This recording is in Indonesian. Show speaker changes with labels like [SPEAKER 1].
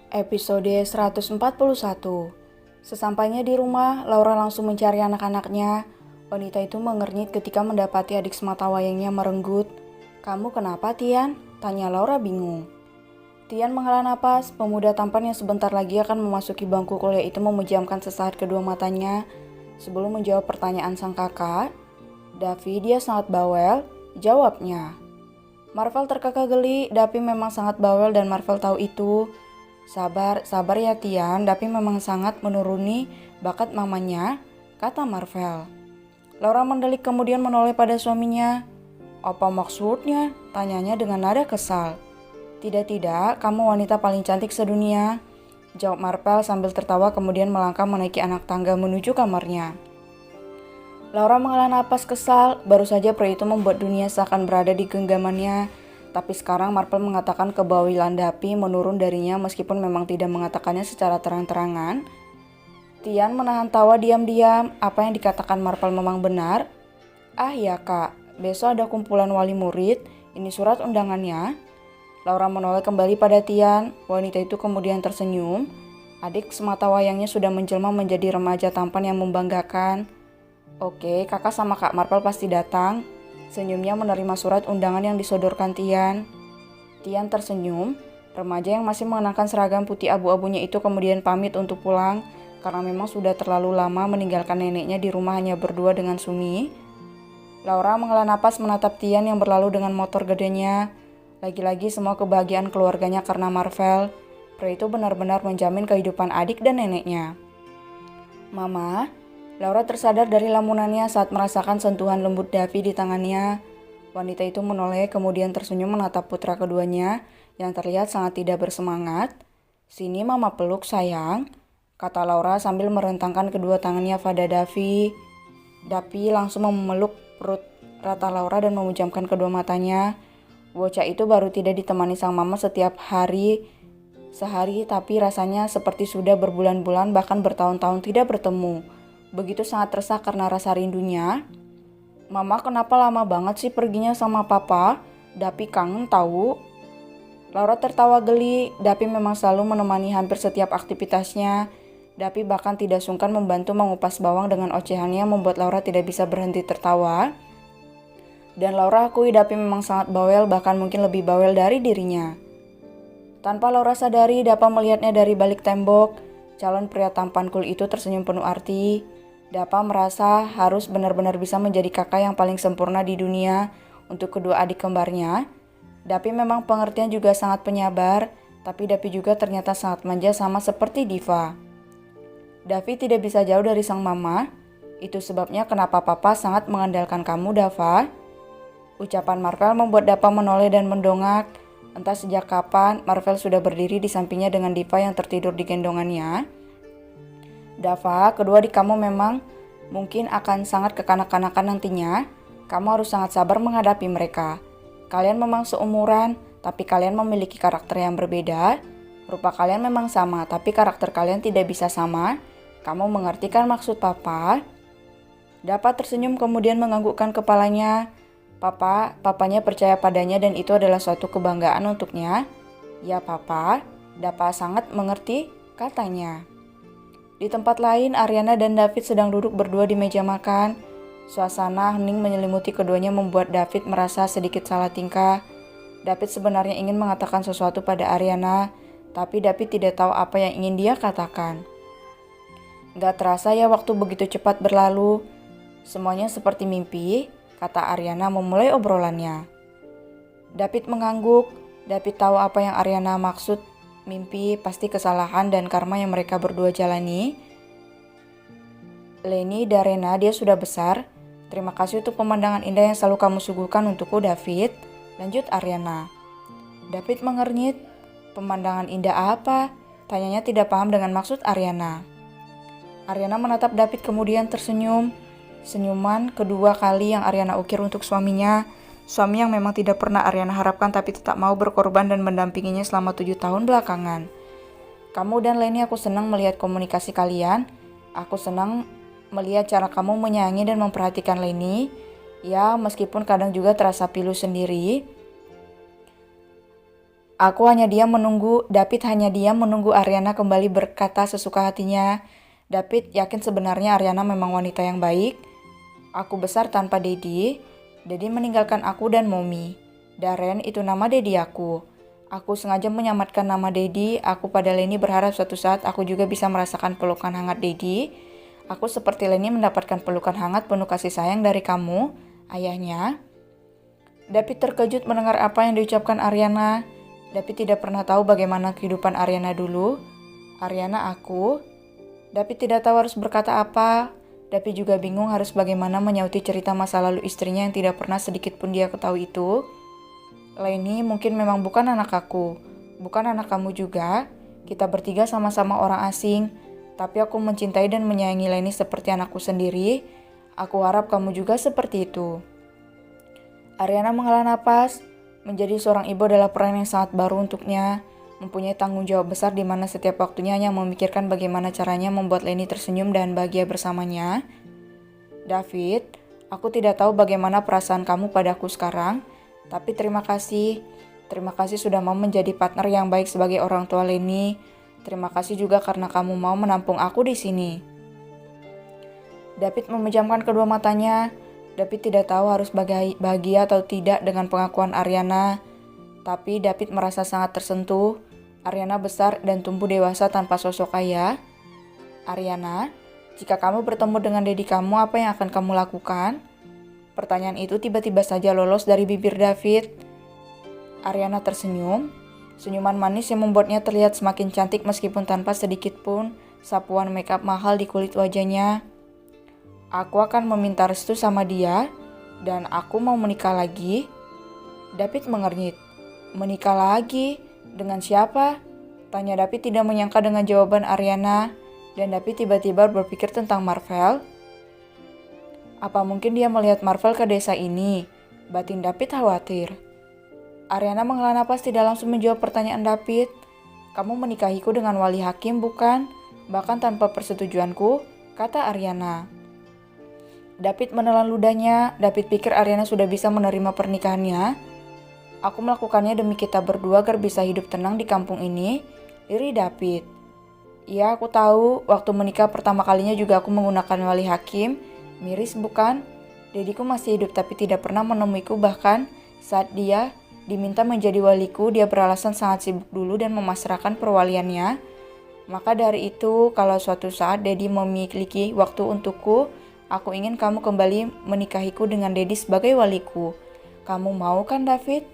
[SPEAKER 1] Episode 141. Sesampainya di rumah, Laura langsung mencari anak-anaknya. Wanita itu mengernyit ketika mendapati adik sematawayangnya merenggut. "Kamu kenapa, Tian?" tanya Laura bingung. Tian menghela napas. Pemuda tampan yang sebentar lagi akan memasuki bangku kuliah itu memejamkan sesaat kedua matanya sebelum menjawab pertanyaan sang kakak. "Davi, dia sangat bawel," jawabnya. Marvel terkekeh geli. Davi memang sangat bawel dan Marvel tahu itu. Sabar ya Tian, Davi memang sangat menuruni bakat mamanya, kata Marvel. Laura mendelik kemudian menoleh pada suaminya. "Apa maksudnya?" tanyanya dengan nada kesal. Tidak, kamu wanita paling cantik sedunia," jawab Marvel sambil tertawa kemudian melangkah menaiki anak tangga menuju kamarnya. Laura menghela napas kesal, baru saja pria itu membuat dunia seakan berada di genggamannya. Tapi sekarang Marvel mengatakan kebawilan Davi menurun darinya meskipun memang tidak mengatakannya secara terang-terangan. Tian menahan tawa diam-diam. Apa yang dikatakan Marvel memang benar? "Ah ya kak, besok ada kumpulan wali murid. Ini surat undangannya." Laura menoleh kembali pada Tian. Wanita itu kemudian tersenyum. Adik sematawayangnya sudah menjelma menjadi remaja tampan yang membanggakan. "Oke, kakak sama kak Marvel pasti datang." Senyumnya menerima surat undangan yang disodorkan Tian. Tian tersenyum. Remaja yang masih mengenakan seragam putih abu-abunya itu kemudian pamit untuk pulang karena memang sudah terlalu lama meninggalkan neneknya di rumah hanya berdua dengan Sumi. Laura menghela napas menatap Tian yang berlalu dengan motor gedenya. Lagi-lagi semua kebahagiaan keluarganya karena Marvel. Pria itu benar-benar menjamin kehidupan adik dan neneknya. "Mama," Laura tersadar dari lamunannya saat merasakan sentuhan lembut Davi di tangannya. Wanita itu menoleh kemudian tersenyum menatap putra keduanya yang terlihat sangat tidak bersemangat. "Sini mama peluk sayang," kata Laura sambil merentangkan kedua tangannya pada Davi. Davi langsung memeluk perut rata Laura dan memejamkan kedua matanya. Bocah itu baru tidak ditemani sang mama setiap hari sehari, tapi rasanya seperti sudah berbulan-bulan bahkan bertahun-tahun tidak bertemu. Begitu sangat resah karena rasa rindunya. "Mama kenapa lama banget sih perginya sama papa? Dapi kangen tahu." Laura tertawa geli. Dapi memang selalu menemani hampir setiap aktivitasnya. Dapi bahkan tidak sungkan membantu mengupas bawang dengan ocehannya membuat Laura tidak bisa berhenti tertawa. Dan Laura akui Dapi memang sangat bawel, bahkan mungkin lebih bawel dari dirinya. Tanpa Laura sadari, Dapa melihatnya dari balik tembok. Calon pria tampan cool itu tersenyum penuh arti. Dapa merasa harus benar-benar bisa menjadi kakak yang paling sempurna di dunia untuk kedua adik kembarnya. Dapi memang pengertian juga sangat penyabar, tapi Dapi juga ternyata sangat manja sama seperti Diva. Davi tidak bisa jauh dari sang mama. Itu sebabnya kenapa papa sangat mengandalkan kamu, Dava. Ucapan Marvel membuat Dapa menoleh dan mendongak. Entah sejak kapan Marvel sudah berdiri di sampingnya dengan Diva yang tertidur di gendongannya. "Dava, kedua adik kamu memang mungkin akan sangat kekanak-kanakan nantinya. Kamu harus sangat sabar menghadapi mereka. Kalian memang seumuran, tapi kalian memiliki karakter yang berbeda. Rupa kalian memang sama, tapi karakter kalian tidak bisa sama. Kamu mengerti kan maksud papa?" Dapa tersenyum kemudian menganggukkan kepalanya. Papanya percaya padanya dan itu adalah suatu kebanggaan untuknya. "Ya papa, Dapa sangat mengerti," katanya. Di tempat lain, Ariana dan David sedang duduk berdua di meja makan. Suasana hening menyelimuti keduanya membuat David merasa sedikit salah tingkah. David sebenarnya ingin mengatakan sesuatu pada Ariana, tapi David tidak tahu apa yang ingin dia katakan. "Gak terasa ya waktu begitu cepat berlalu. Semuanya seperti mimpi," kata Ariana memulai obrolannya. David mengangguk. David tahu apa yang Ariana maksud. Mimpi pasti kesalahan dan karma yang mereka berdua jalani. "Leni dan Rena, dia sudah besar. Terima kasih untuk pemandangan indah yang selalu kamu suguhkan untukku, David," lanjut Ariana. David mengernyit. "Pemandangan indah apa?" tanyanya tidak paham dengan maksud Ariana. Ariana menatap David kemudian tersenyum. Senyuman kedua kali yang Ariana ukir untuk suaminya. Suami yang memang tidak pernah Ariana harapkan tapi tetap mau berkorban dan mendampinginya selama 7 tahun belakangan. "Kamu dan Leni, aku senang melihat komunikasi kalian. Aku senang melihat cara kamu menyayangi dan memperhatikan Leni. Ya, meskipun kadang juga terasa pilu sendiri." David hanya diam menunggu Ariana kembali berkata sesuka hatinya. David yakin sebenarnya Ariana memang wanita yang baik. Aku besar tanpa Daddy. Daddy meninggalkan aku dan Mommy. Darren itu nama Daddy aku. Aku sengaja menyamarkan nama Daddy. Aku pada Lenny berharap suatu saat aku juga bisa merasakan pelukan hangat Daddy. Aku seperti Lenny mendapatkan pelukan hangat penuh kasih sayang dari kamu, ayahnya. David terkejut mendengar apa yang diucapkan Ariana. David tidak pernah tahu bagaimana kehidupan Ariana dulu. Ariana aku. David tidak tahu harus berkata apa. David juga bingung harus bagaimana menyauti cerita masa lalu istrinya yang tidak pernah sedikit pun dia ketahui itu. Lenny mungkin memang bukan anak aku. Bukan anak kamu juga. Kita bertiga sama-sama orang asing. Tapi aku mencintai dan menyayangi Lenny seperti anakku sendiri. Aku harap kamu juga seperti itu. Ariana menghela napas. Menjadi seorang ibu adalah peran yang sangat baru untuknya, mempunyai tanggung jawab besar di mana setiap waktunya hanya memikirkan bagaimana caranya membuat Lenny tersenyum dan bahagia bersamanya. David, aku tidak tahu bagaimana perasaan kamu padaku sekarang, tapi terima kasih. Terima kasih sudah mau menjadi partner yang baik sebagai orang tua Lenny. Terima kasih juga karena kamu mau menampung aku di sini. David memejamkan kedua matanya. David tidak tahu harus bahagia atau tidak dengan pengakuan Ariana. Tapi David merasa sangat tersentuh. Ariana besar dan tumbuh dewasa tanpa sosok ayah. Ariana, jika kamu bertemu dengan Daddy kamu, apa yang akan kamu lakukan? Pertanyaan itu tiba-tiba saja lolos dari bibir David. Ariana tersenyum. Senyuman manis yang membuatnya terlihat semakin cantik meskipun tanpa sedikit pun sapuan makeup mahal di kulit wajahnya. Aku akan meminta restu sama dia, dan aku mau menikah lagi. David mengernyit. Menikah lagi? Dengan siapa? Tanya David tidak menyangka dengan jawaban Ariana, dan David tiba-tiba berpikir tentang Marvel. Apa mungkin dia melihat Marvel ke desa ini? Batin David khawatir. Ariana menghela napas tidak langsung menjawab pertanyaan David. Kamu menikahiku dengan wali hakim bukan? Bahkan tanpa persetujuanku, kata Ariana. David menelan ludahnya. David pikir Ariana sudah bisa menerima pernikahannya. Aku melakukannya demi kita berdua agar bisa hidup tenang di kampung ini, lirih David. Iya, aku tahu. Waktu menikah pertama kalinya juga aku menggunakan wali hakim. Miris bukan? Dediku masih hidup tapi tidak pernah menemuiku, bahkan saat dia diminta menjadi waliku, dia beralasan sangat sibuk dulu dan memasrahkan perwaliannya. Maka dari itu, kalau suatu saat Dedi memiliki waktu untukku, aku ingin kamu kembali menikahiku dengan Dedi sebagai waliku. Kamu mau kan, David?